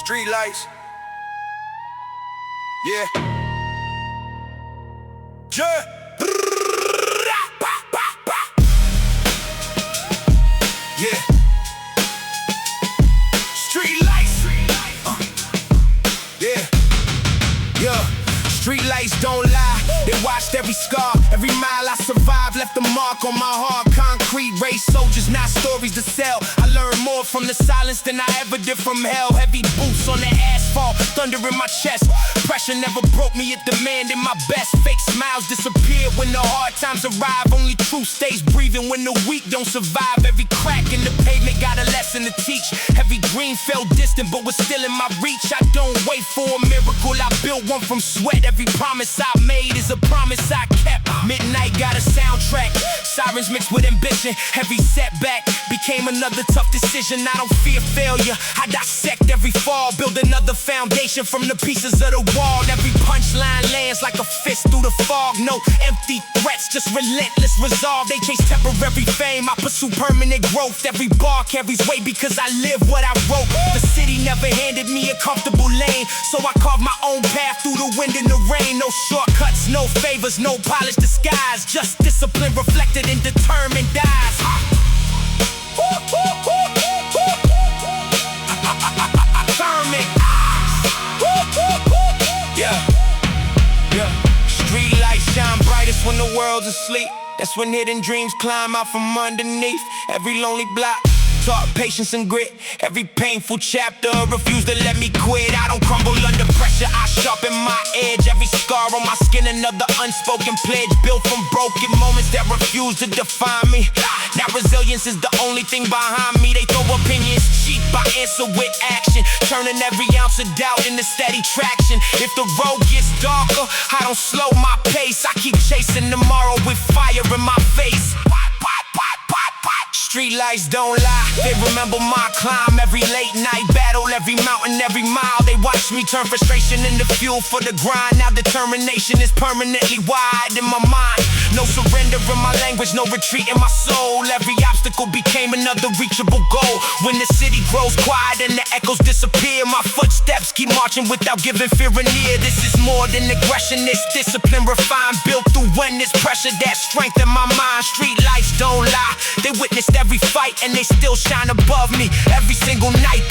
Street lights. Yeah. Yeah. Street lights. Yeah. Yeah. Street lights don't lie. They watched every scar, every mile I survived, left a mark on my heart. Concrete race soldiers, not stories to sell. I learned more from the silence than I ever did from hell. Heavy boots on the asphalt, thunder in my chest. Pressure never broke me, it demanded my best. Fake smiles disappear when the hard times arrive. Only truth stays breathing when the weak don't survive. Every crack in the pavement got a lesson to teach. Every dream felt distant but was still in my reach. I don't wait for a miracle, I built one from sweat. Every promise I made is a promise I kept. Midnight got a soundtrack, sirens mixed with ambition. Every setback became another tough decision. I don't fear failure, I dissect every fall. Build another foundation from the pieces of the wall. Every punchline lands like a fist through the fog. No empty threats, just relentless resolve. They chase temporary fame, I pursue permanent growth. Every bar carries weight because I live what I wrote. The city never handed me a comfortable lane, so I carved my own path through the wind and the rain. No shortcuts, no favors, no polished disguise. Just discipline reflected in determined eyes. Yeah. Street lights shine brightest when the world's asleep. That's when hidden dreams climb out from underneath. Every lonely block taught patience and grit. Every painful chapter refused to let me quit. I don't crumble under pressure, I sharpen my edge. Every scar on my skin, another unspoken pledge. Built from broken moments that refuse to define me. Now resilience is the only thing behind me. They throw opinions cheap, I answer with action, turning every ounce of doubt into steady traction. If the road gets darker, I don't slow my pace. I keep chasing tomorrow with fire in my face. Street lights don't lie, they remember my climb. Every late night battle, every mountain, every mile. They watch me turn frustration into fuel for the grind. Now determination is permanently wide in my mind. No surrender in my language, no retreat in my soul. Every obstacle became another reachable goal. When the city grows quiet and the echoes disappear, my footsteps keep marching without giving fear a near. This is more than aggression, it's discipline refined. Built through when there's pressure that strengthen my mind. Street lights don't lie, they witnessed every fight and they still shine above me every single night.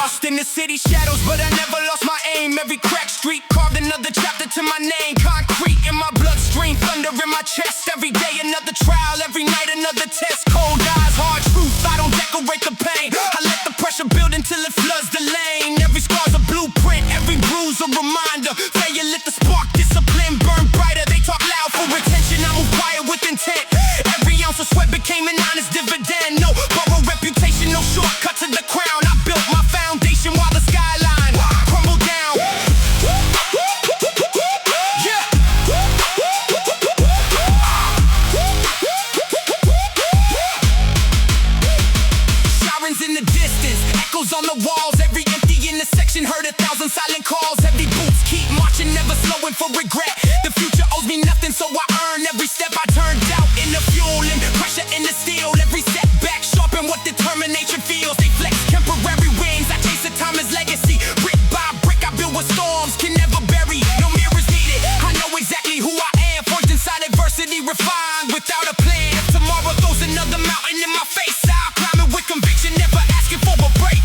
Lost in the city shadows, but I never lost my aim. Every cracked street carved another chapter to my name. Concrete in my bloodstream, thunder in my chest. Every day another trial, every night another test. Cold eyes, hard truth, I don't decorate the pain. I let the pressure build until it floods the lane. Every scar's a blueprint, every bruise a reminder. Failure lit the spark, discipline burn brighter. They talk loud for attention, I move quiet with intent. Every ounce of sweat became an honest dividend. No borrowed reputation, no shortcut to the crown. I built my foundation while the skyline crumbled down. Sirens in the distance, echoes on the walls. Every empty intersection heard 1,000 silent calls. Heavy boots keep marching, never slowing for regret. The future owes me nothing, so I earn every step. I turned doubt into fuel and pressure into steel. Every setback sharpen what determination feels. They flex temporary wings, I chase a timeless legacy. Brick by brick I build what storms can never bury. No mirrors needed, I know exactly who I am. Forged inside adversity, refined without a plan. If tomorrow throws another mountain in my face, I'll climb it with conviction, never asking for a break.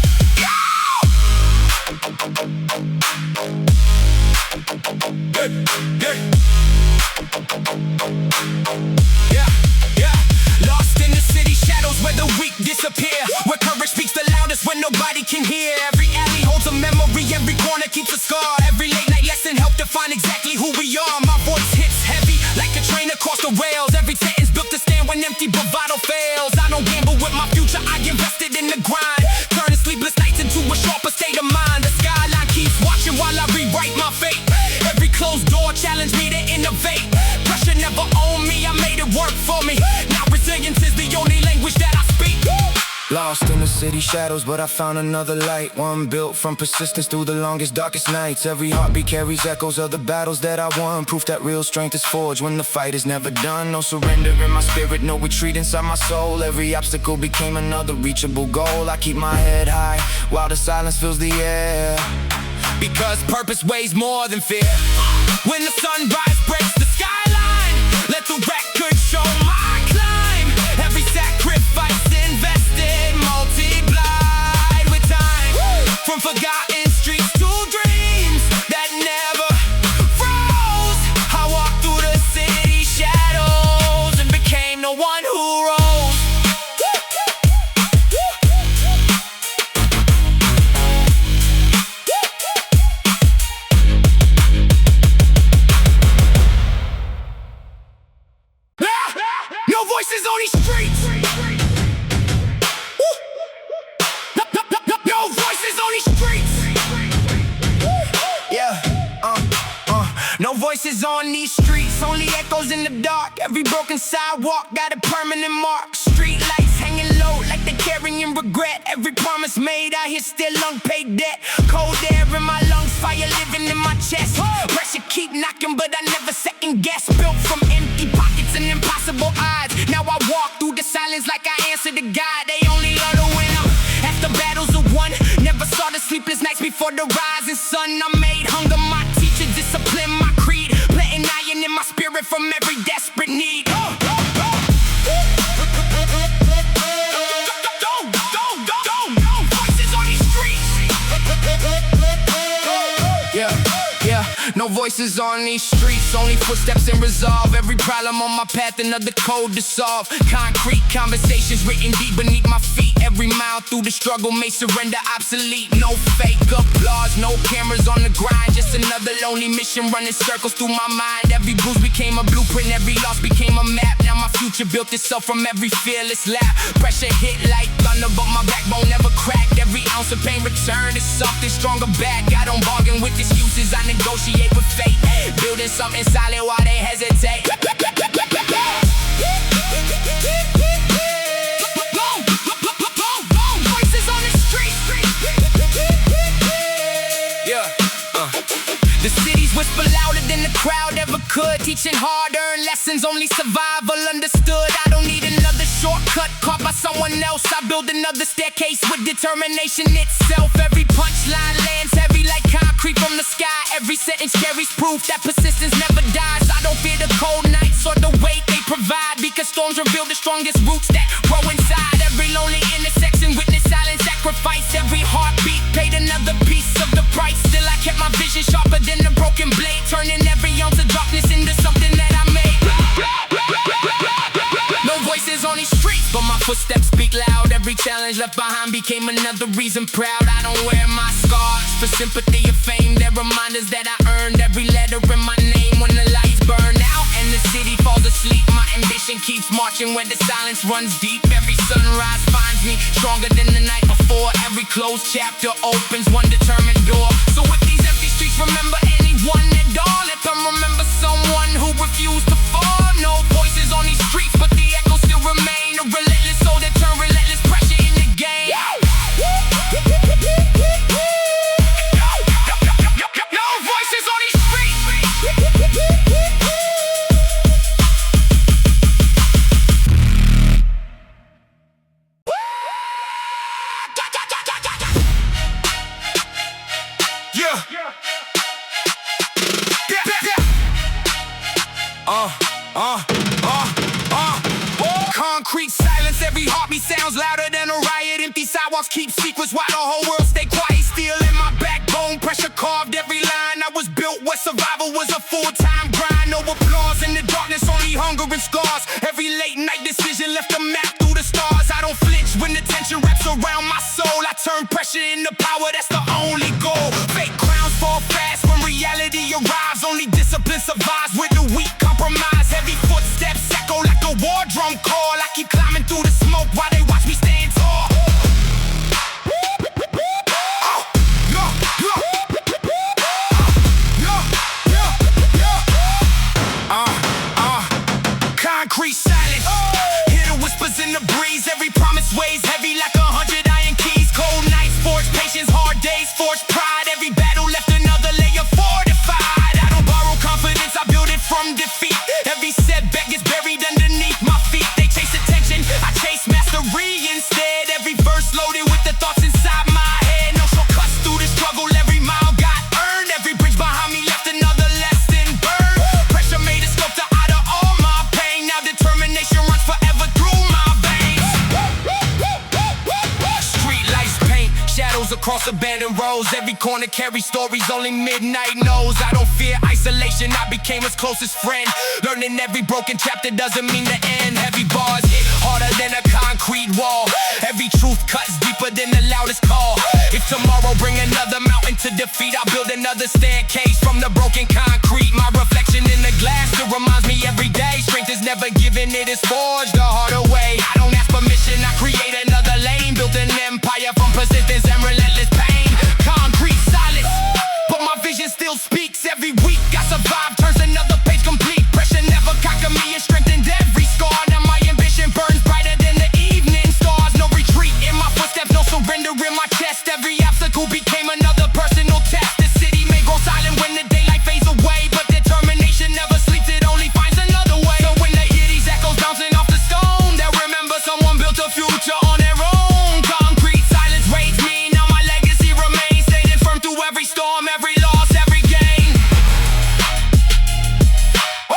Lost in the city shadows where the weak disappear, where courage speaks the loudest when nobody can hear. Every alley holds a memory, every corner keeps a scar. Every late night lesson helped define exactly who we are. My voice hits heavy like a train across the rails. Every sentence built fails. I don't gamble with my future, I invested in the grind. Turning sleepless nights into a sharper state of mind. The skyline keeps watching while I rewrite my fate. Every closed door challenged me to innovate. Pressure never owned me, I made it work for me. Now resilience is the only language that I speak. Lost in the city shadows, but I found another light. One built from persistence through the longest, darkest nights. Every heartbeat carries echoes of the battles that I won. Proof that real strength is forged when the fight is never done. No surrender in my spirit, no retreat inside my soul. Every obstacle became another reachable goal. I keep my head high while the silence fills the air, because purpose weighs more than fear. When the sunrise breaks the skyline, let the record show my climb. Every sacrifice invested, multiplied with time. From forgotten streets to dreams that never froze, I walked through the city shadows and became the one who rose. No voices on these streets. No voices on these streets. Yeah, no voices on these streets, only echoes in the dark. Every broken sidewalk got a permanent mark. Street lights hanging low like they're carrying regret. Every promise made out here still unpaid debt. Cold air in my lungs, fire living in my chest. Pressure keep knocking, but I never second guess. Built from empty pockets and impossible odds. Now I walk through the silence like I answer to God. They only learn to win after battles are won. Never saw the sleepless nights before the rising sun. I made hunger my teacher, discipline my creed. Planting iron in my spirit from every desperate need. Voices on these streets. Yeah, no voices on these streets, only footsteps and resolve. Every problem on my path, another code to solve. Concrete conversations written deep beneath my feet. Every mile through the struggle may surrender obsolete. No fake applause, no cameras on the grind. Just another lonely mission running circles through my mind. Every bruise became a blueprint, every loss became a map. Now my future built itself from every fearless lap. Pressure hit like thunder, but my backbone never cracked. Every ounce of pain returned to something stronger back. I don't bargain with excuses, I negotiate with fate. Building something solid while they hesitate. Voices on the street. The cities whisper louder than the crowd ever could. Teaching hard-earned lessons, only survival understood. I don't need another shortcut caught by someone else. I build another staircase with determination itself. Every punchline lands heavy like concrete from the sky. Every sentence carries proof that persistence never dies. I don't fear the cold nights or the weight they provide, because storms reveal the strongest roots that grow inside. Every lonely intersection witness silent sacrifice. Every heartbeat paid another piece of the price. Still I kept my vision sharper than a broken blade, turning every ounce of darkness into something that I made. No voices on these streets, but my footsteps speak loud. Every challenge left behind became another reason proud. I don't wear my scars for sympathy or fame. They're reminders that I earned. Every letter in my name when the lights burn out and the city falls asleep. My ambition keeps marching where the silence runs deep. Every sunrise finds me stronger than the night before. Every closed chapter opens one determined door. So if these empty streets remember anyone at all, let them remember someone who refused to fall. No voices on these streets, but the echoes still remain. A relentless soul that turn relentless pressure in the game. No voices on these streets. Concrete silence, every heartbeat sounds louder than a riot. Empty sidewalks keep secrets while the whole world stay quiet. Steel in my backbone, pressure carved every line. I was built where survival was a full-time grind. No applause in the darkness, only hunger and scars. Every late night decision left a map through the stars. I don't flinch when the tension wraps around my soul. I turn pressure into power, that's the only goal. Fake crowns fall fast when reality arrives. Only discipline survives with the weak compromise. Heavy footsteps echo like a war drum call. I keep climbing through the from defeat. Every setback is buried underneath my feet. They chase attention, I chase mastery instead. Every verse loaded with the thoughts inside my head. No shortcuts through the struggle, every mile got earned. Every bridge behind me left another lesson burned. Pressure made a sculptor out of all my pain. Now determination runs forever through my veins. Street lights paint shadows across abandoned roads. Every corner carries stories only midnight knows. I don't fear isolation, I became his closest friend. Learning every broken chapter doesn't mean the end. Heavy bars hit harder than a concrete wall. Every truth cuts deeper than the loudest call. If tomorrow bring another mountain to defeat, I'll build another staircase from the broken concrete. My reflection in the glass still reminds me every day. Strength is never given, it is forged the harder way. I don't ask permission, I create another lane. Built an empire from persistence and relentless pain. Concrete silence, but my vision still speaks. Every week I survive, turns another page complete. Pressure never conquered me, it strengthened every scar. Now my ambition burns brighter than the evening stars. No retreat in my footsteps, no surrender in my chest. Every obstacle became another personal test. The city may grow silent when the daylight fades away, but determination never sleeps, it only finds another way. So when they hear these echoes bouncing off the stone, they'll remember someone built a future on their own. Concrete silence raised me, now my legacy remains. Standing firm through every storm, every loss, every gain. Woo!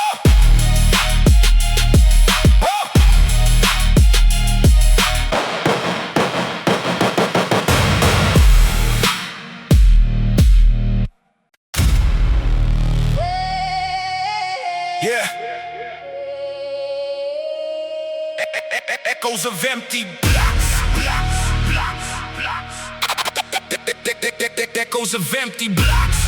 Woo! Yeah. Echoes of empty blocks. Echoes of empty blocks.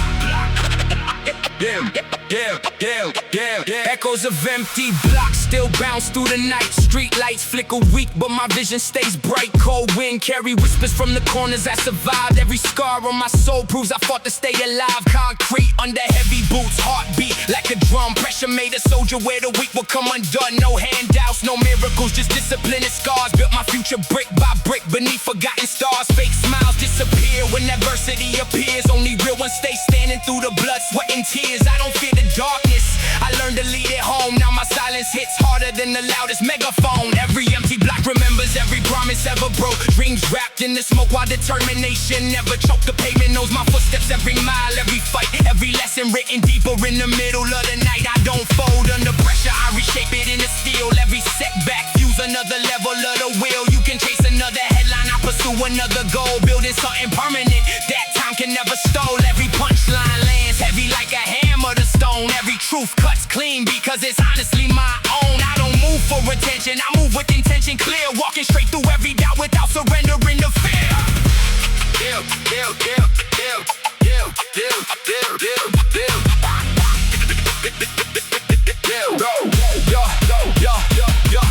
Echoes of empty blocks still bounce through the night. Street lights flicker weak, but my vision stays bright. Cold wind carry whispers from the corners I survived. Every scar on my soul proves I fought to stay alive. Concrete under heavy boots, heartbeat like a drum. Pressure made a soldier where the weak will come undone. No handouts, no miracles, just discipline and scars. Built my future brick by brick beneath forgotten stars. Fake smiles disappear when adversity appears. Only real ones stay standing through the blood, sweat and tears. I don't fear the darkness, I learned to lead it home. Now my silence hits harder than the loudest megaphone. Every empty block remembers every promise ever broke. Dreams wrapped in the smoke while determination never choked. The pavement knows my footsteps every mile, every fight, every lesson written deeper in the middle of the night. I don't fold under pressure, I reshape it into steel. Every setback fuse another level of the wheel. You can chase another headline, I pursue another goal. Building something permanent that time can never stole. Every punchline lands heavy like a hammer to stone. Every truth cuts clean because it's honestly my own. I don't move for attention, I move with intention clear. Walking straight through every doubt without surrendering to fear.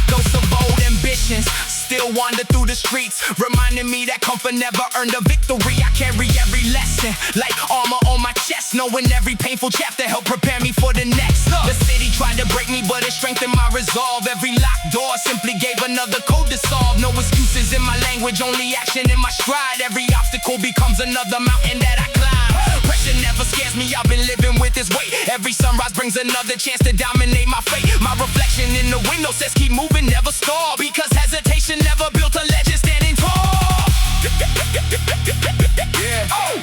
Ghosts of old ambitions still wander through the streets, reminding me that comfort never earned a victory. I carry every lesson like armor on my chest, knowing every painful chapter helped prepare me for the next. The city tried to break me, but it strengthened my resolve. Every locked door simply gave another code to solve. No excuses in my language, only action in my stride. Every obstacle becomes another mountain that I climb. Pressure never scares me, I've been living with this weight. Every sunrise brings another chance to dominate my fate. My reflection in the window says keep moving, never stall, because hesitation never built a legend standing tall. Yeah. Oh.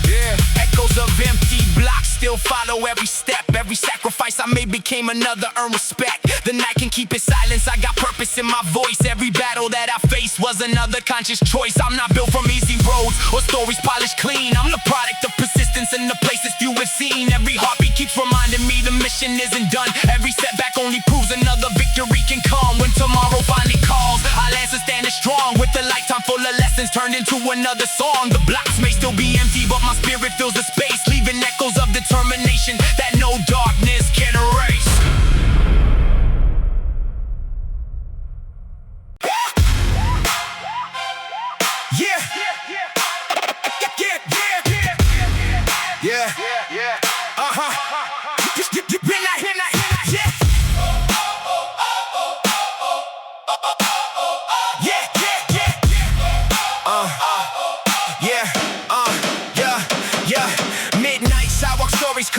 Yeah. Echoes of empty blocks still follow every step. Every sacrifice I made became another earned respect. The night can keep its silence, I got purpose in my voice. Every battle that I faced was another conscious choice. I'm not built from easy roads or stories polished clean. I'm the product of persistence in the places few have seen. Every heartbeat keeps reminding me the mission isn't done. Every setback only proves another victory can come. When tomorrow finally calls, I'll answer standing strong, with a lifetime full of lessons turned into another song. The blocks may still be empty, but my spirit fills the space, leaving echoes of determination that no darkness can erase.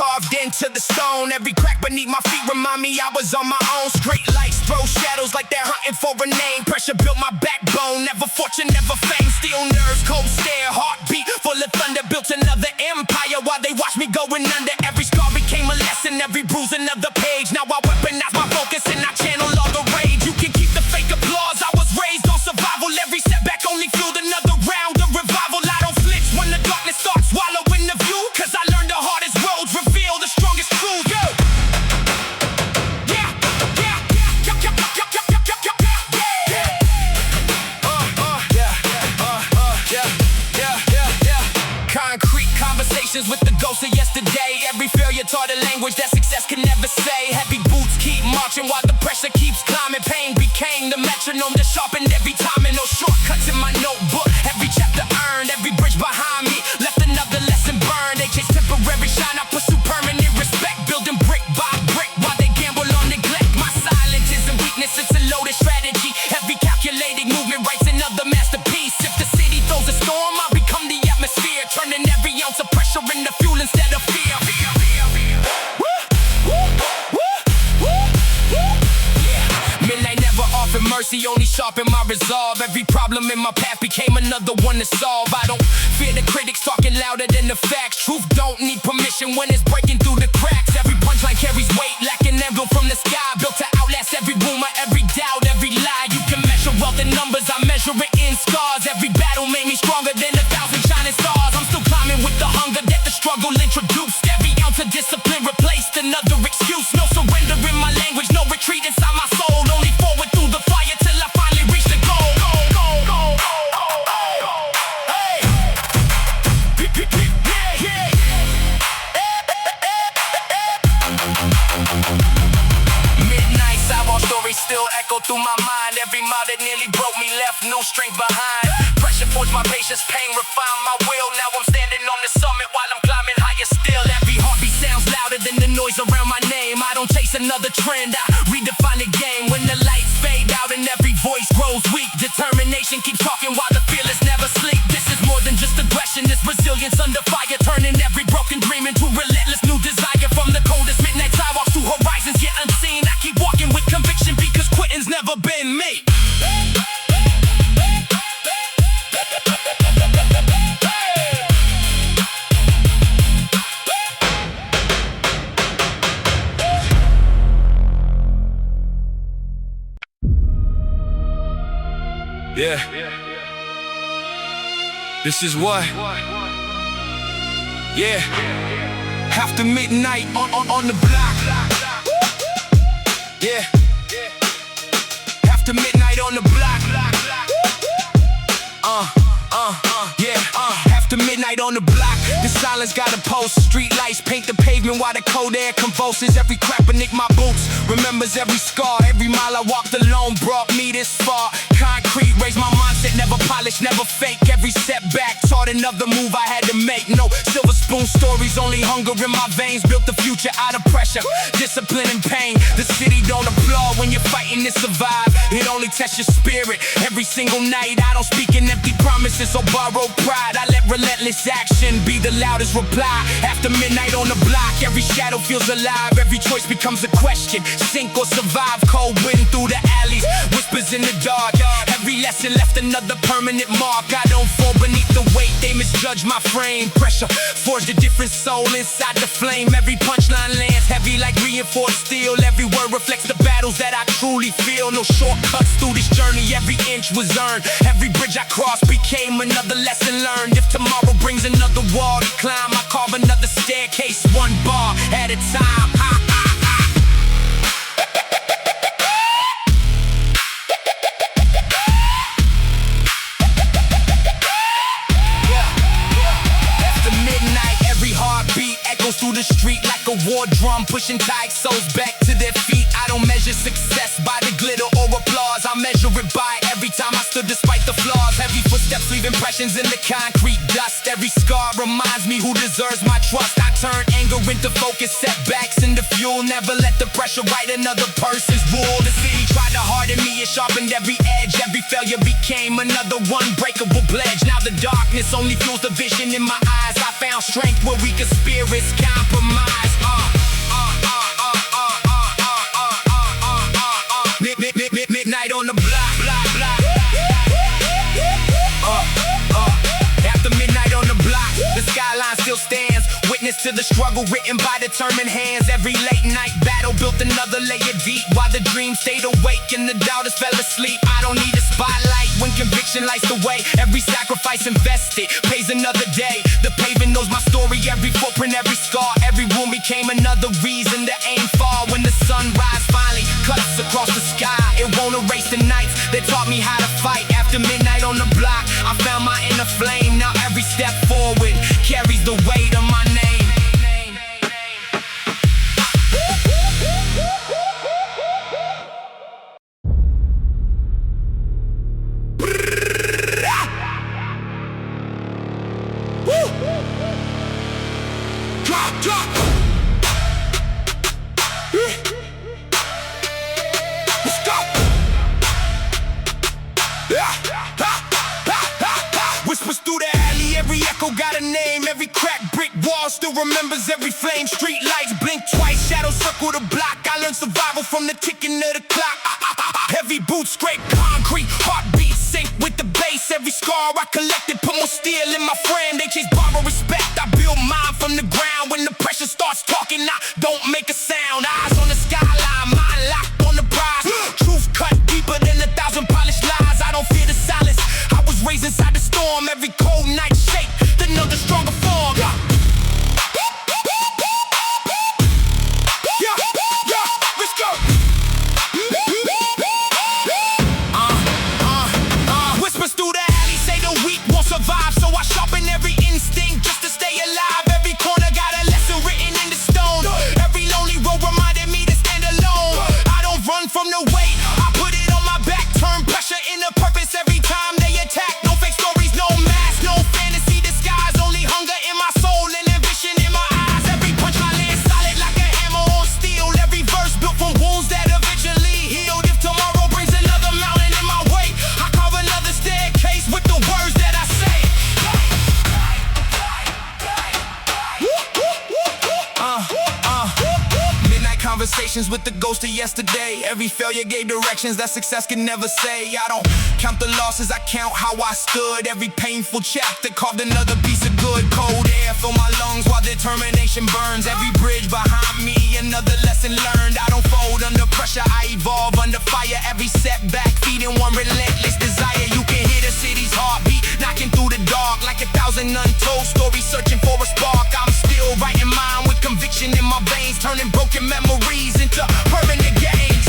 carved into the stone. Every crack beneath my feet remind me I was on my own. Straight lights throw shadows like they're hunting for a name. Pressure built my backbone, never fortune, never fame. Steel nerves, cold stare, heartbeat full of thunder. Built another empire while they watched me going under. Every scar became a lesson, every bruise another page. Now I weaponize my focus and I channel all the rage. You can keep the fake applause, I was raised on survival. Every setback only fueled another round of revival. I don't flinch when the darkness starts swallowing the view, cause I learned the hardest roads reveal the strongest truth. Yo! Concrete conversations with the ghosts of yesterday. Every failure taught a language that success can never say. Heavy boots keep marching while the pressure keeps climbing. Pain became the metronome that sharpened every time. And no shortcuts in my notebook. Every chapter earned, every bridge behind me left another lesson burned. They chase temporary shine, I pursue permanent respect. Building brick by brick while they gamble on neglect. My silence isn't weakness, it's a loaded strategy. Every calculated movement writes another masterpiece. If the city throws a storm, I become the atmosphere, turning every ounce of pressure into fuel instead of fear. Midnight never offered mercy, only sharpened my resolve. Every problem in my path became another one to solve. I don't fear the critics talking louder than the facts. Truth don't need permission when it's breaking through the cracks. Every punchline carries weight like an emblem from the sky, built to outlast every rumor, every doubt, every lie. You can measure wealth in numbers, I measure it in scars. Every battle made me stronger than 1,000 shining stars. I'm still climbing with the hunger that the struggle introduced. Every ounce of discipline replaced another excuse. No surrender in my language, no retreat inside my soul. Only forward through the fire till I finally reach the goal. Midnight sidewalk stories still echo through my mind. Every mile that nearly broke me left no strength behind. Pressure forged my patience, pain refined my will. Now I'm standing on the summit while I'm climbing higher still. Every heartbeat sounds louder than the noise around my name. I don't chase another trend, I redefine the game. When the lights fade out and every voice grows weak, determination keeps talking while the fearless never sleep. This is more than just aggression, it's resilience under fire, turning every broken dream into relentless new desire. From the coldest midnight sidewalks to horizons yet unseen, I keep walking with conviction because quitting's never been me. Yeah. This is what? Yeah. After midnight on the block. Yeah. After midnight on the block. Yeah. After midnight on the block, the silence got a pulse. Street lights paint the pavement while the cold air convulses. Every crack beneath my boots remembers every scar. Every mile I walked alone brought me this far. Concrete raised my mindset, never polished, never fake. Every setback taught another move I had to make. No silver spoon stories, only hunger in my veins. Built the future out of pressure, discipline and pain. The city don't applaud when you're fighting to survive. It only tests your spirit every single night. I don't speak in empty promises or borrowed pride. I let relentless action be the loudest reply. After midnight on the block, every shadow feels alive. Every choice becomes a question, sink or survive. Cold wind through the alleys, whispers in the dark. Every lesson left another permanent mark. I don't fall beneath the weight, they misjudge my frame. Pressure forged a different soul inside the flame. Every punchline lands heavy like reinforced steel. Every word reflects the battles that I truly feel. No shortcuts through this journey, every inch was earned. Every bridge I crossed became another lesson learned. If tomorrow brings another wall to climb, I carve another staircase, one bar at a time. After midnight, every heartbeat echoes through the street like a war drum, pushing tight souls back to their feet. I don't measure success by the glitter or applause. I measure it by every time I stood despite the flaws. Heavy footsteps leave impressions in the concrete dust. Every scar reminds me who deserves my trust. I turn anger into focus, setbacks into fuel. Never let the pressure write another person's rule. The city tried to harden me, it sharpened every edge. Every failure became another unbreakable pledge. Now the darkness only fuels the vision in my eyes. I found strength where weaker spirits compromise. to the struggle written by determined hands. Every late night battle built another layer deep, while the dream stayed awake and the doubters fell asleep. I don't need a spotlight when conviction lights the way. Every sacrifice invested pays another day. The pavement knows my story, every footprint, every scar. Every wound became another reason to aim far. When the sunrise finally cuts across the sky, it won't erase the nights that taught me how to fight. After midnight on the block, I found my inner flame. Now every step forward carries the weight of my name. Drop. Let's go. Whispers through the alley, every echo got a name. Every cracked brick wall still remembers every flame. Street lights blink twice, shadows circle the block. I learned survival from the ticking of the clock. Heavy boots scrape concrete, heartbeat sync with the bass. Every scar I collected put more steel in my frame. They chase borrow respect, I build mine from the ground. When the pressure starts talking, I don't make a sound. Eyes on the skyline, mind locked on the prize. Truth cut deeper than 1,000 polished lies. I don't fear the silence, I was raised inside the storm. Every cold night shake, then another stronger form. Let's go. Whispers through the alley say the weak won't survive, so I sharpen every instinct just to stay alive. Every corner got a lesson written in the stone. Every lonely road reminded me to stand alone. I don't run from the weight, I put it on my back. Turn pressure into purpose every time they attack. No fake stories, no mask, no fantasy disguise. Only hunger in my soul and ambition in my eyes. Every punch I land solid like a hammer on steel. Every verse built from wounds that eventually healed. If tomorrow brings another mountain in my way, I carve another staircase with the words that I say. Midnight conversations with the ghost of yesterday. Every failure gave directions that success can never say. I don't count the losses, I count how I stood. Every painful chapter carved another piece of good. Cold air fill my lungs while determination burns. Every bridge behind me, another lesson learned. I don't fold under pressure, I evolve under fire. Every setback feeding one relentless desire. You can hear the city's heartbeat knocking through the dark like 1,000 untold stories searching for a spark. I'm still writing mine with conviction in my veins, turning broken memories into permanent gains.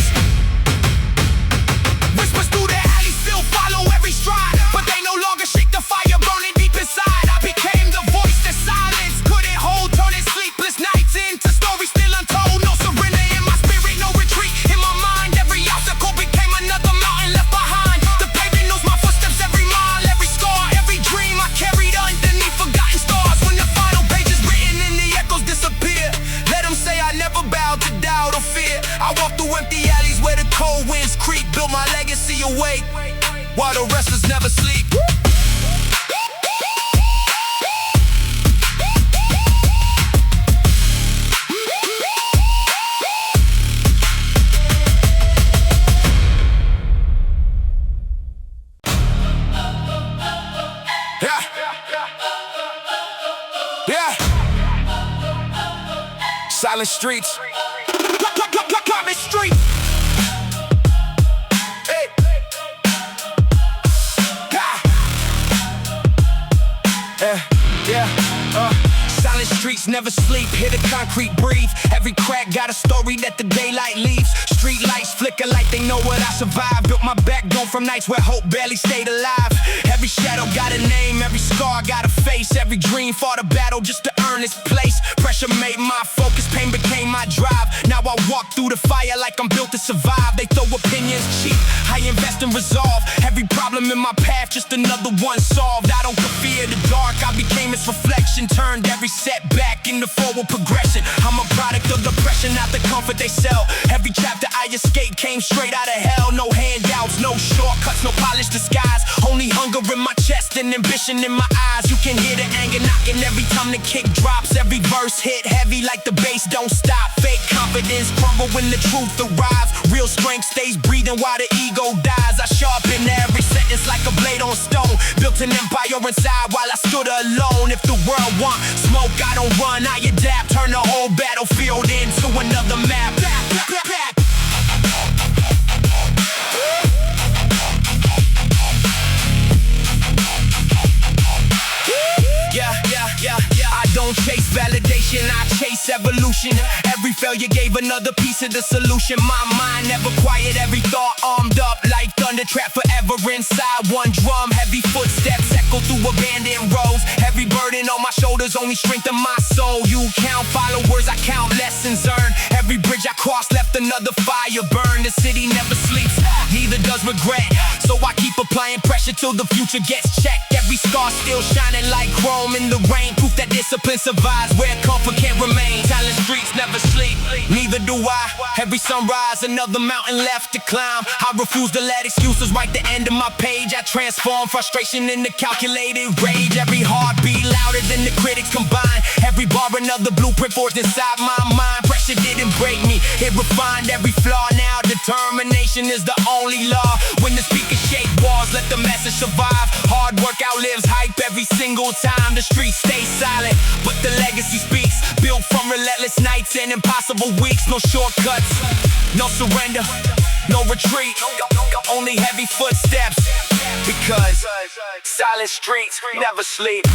Whispers through the alley still follow every stride, but they no longer shake the fire burning deep inside. I became the voice that silence couldn't hold, turning sleepless nights into stories still untold. No surrender in my spirit, no retreat in my mind. Every obstacle became another mountain left behind. The pavement knows my footsteps, every mile, every scar, every dream I carried underneath forgotten stars. When the final page is written and the echoes disappear, let them say I never bowed to doubt or fear. I walk through empty alleys where the cold winds creep, built my legacy awake while the restless never sleep. Yeah. Silent streets. Common street. Hey. Silent streets never sleep. Hear the concrete breathe. Every crack got a story that the daylight leaves. Street lights flicker like they know what I survived. Built my backbone from nights where hope barely stayed alive. Every shadow got a name, every scar got a face. Every dream fought a battle just to earn its place. Pressure made my focus, pain became my drive. Now I walk through the fire like I'm built to survive. They throw opinions cheap, I invest in resolve. Every problem in my path, just another one solved. I don't fear the dark, I became its reflection. Turned every setback into forward progression. I'm a product of depression, not the comfort they sell. Every chapter I escape came straight out of hell. No handouts, no shortcuts, no polished disguise. Only hunger in my chest and ambition in my eyes. You can hear the anger knocking every time the kick drops. Every verse hit heavy like the bass don't stop. Fake confidence crumble when the truth arrives. Real strength stays breathing while the ego dies. I sharpen every sentence like a blade on stone. Built an empire inside while I stood alone. If the world want smoke, I don't run, I adapt. Turn the whole battlefield into another map. I don't chase validation, I chase evolution. Every failure gave another piece of the solution. My mind never quiet, every thought armed up like thunder, trapped forever inside one drum. Heavy footsteps echo through abandoned roads. Every burden on my shoulders only strengthen my soul. You count followers, I count lessons earned. Every bridge I crossed left another fire burn. The city never sleeps, neither does regret. So I keep applying pressure till the future gets checked. Every scar still shining like chrome in the rain. Proof that discipline survives where comfort can't remain. Talent streets never sleep, neither do I. Every sunrise, another mountain left to climb. I refuse to let excuses write the end of my page. I transform frustration into calculated rage. Every heartbeat louder than the critics combined. Every bar another blueprint forged inside my mind. Pressure didn't break me, it refined every flaw. Now determination is the only law. When the speakers shake walls, let the message survive. Hard work outlives hype every single time. The streets stay silent, but the legacy speaks. Built from relentless nights and impossible weeks. No shortcuts, no surrender, no retreat, only heavy footsteps. Because silent streets never sleep.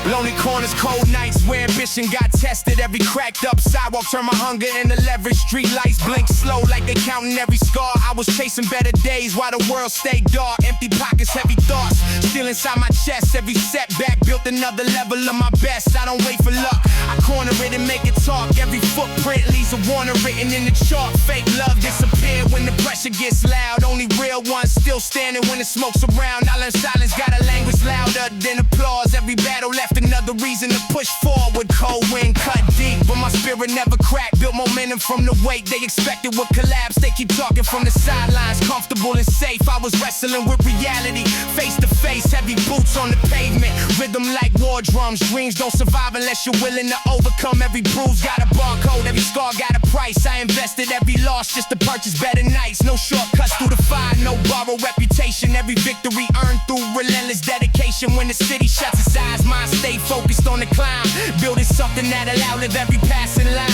Lonely corners, cold nights where ambition got tested. Every cracked up sidewalk turned my hunger into leverage. Street lights blink slow like they counting every scar. I was chasing better days while the world stayed dark. Empty pockets, heavy thoughts still inside my chest. Every setback built another level of my best. I don't wait for luck, I corner it and make it talk. Every footprint leaves a warning written in the chalk. Fake love disappear when the pressure gets loud. Only real ones still standing when the smoke's around. I learned silence got a language louder than applause. Every battle left another reason to push forward. Cold wind cut deep, but my spirit never cracked. Built momentum from the weight they expected would collapse. They keep talking from the sidelines, comfortable and safe. I was wrestling with reality, face to face. Heavy boots on the pavement, rhythm like war drums. Dreams don't survive unless you're willing to overcome. Every bruise got a barcode, every scar got a price. I invested every loss just to purchase better nights. No shortcuts through the fire, no borrowed reputation. Every victory earned through relentless dedication. When the city shuts its eyes, mine stay focused on the climb. Building something that'll outlive every passing line.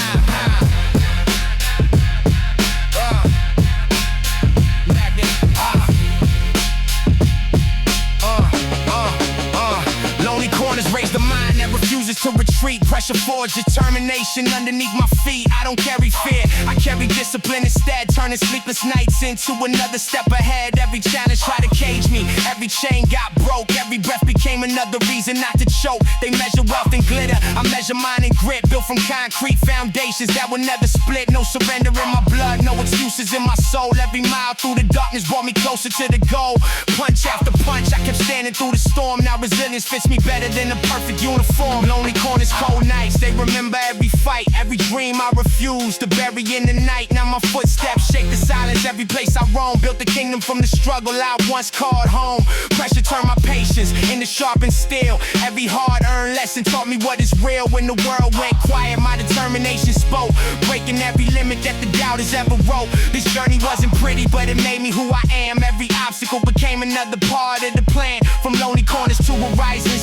Lonely corners raise the mind that refuses to retreat. Pressure forge determination underneath my feet. I don't carry fear, I carry discipline instead. Turning sleepless nights into another step ahead. Every challenge tried to cage me, every chain got broke. Every breath became another reason not to choke. They measure wealth in glitter, I measure mine in grit. Built from concrete foundations that will never split. No surrender in my blood, no excuses in my soul. Every mile through the darkness brought me closer to the goal. Punch after punch, I kept standing through the storm. Now resilience fits me better than a perfect uniform. Lonely corners, cold nights, they remember every fight. Every dream I refused to bury in the night. Now my footsteps shake the silence every place I roam. Built a kingdom from the struggle I once called home. Pressure turned my patience into sharpened steel. Every hard-earned lesson taught me what is real. When the world went quiet, my determination spoke, breaking every limit that the doubters ever wrote. This journey wasn't pretty, but it made me who I am. Every obstacle became another part of the plan. From lonely corners to a rising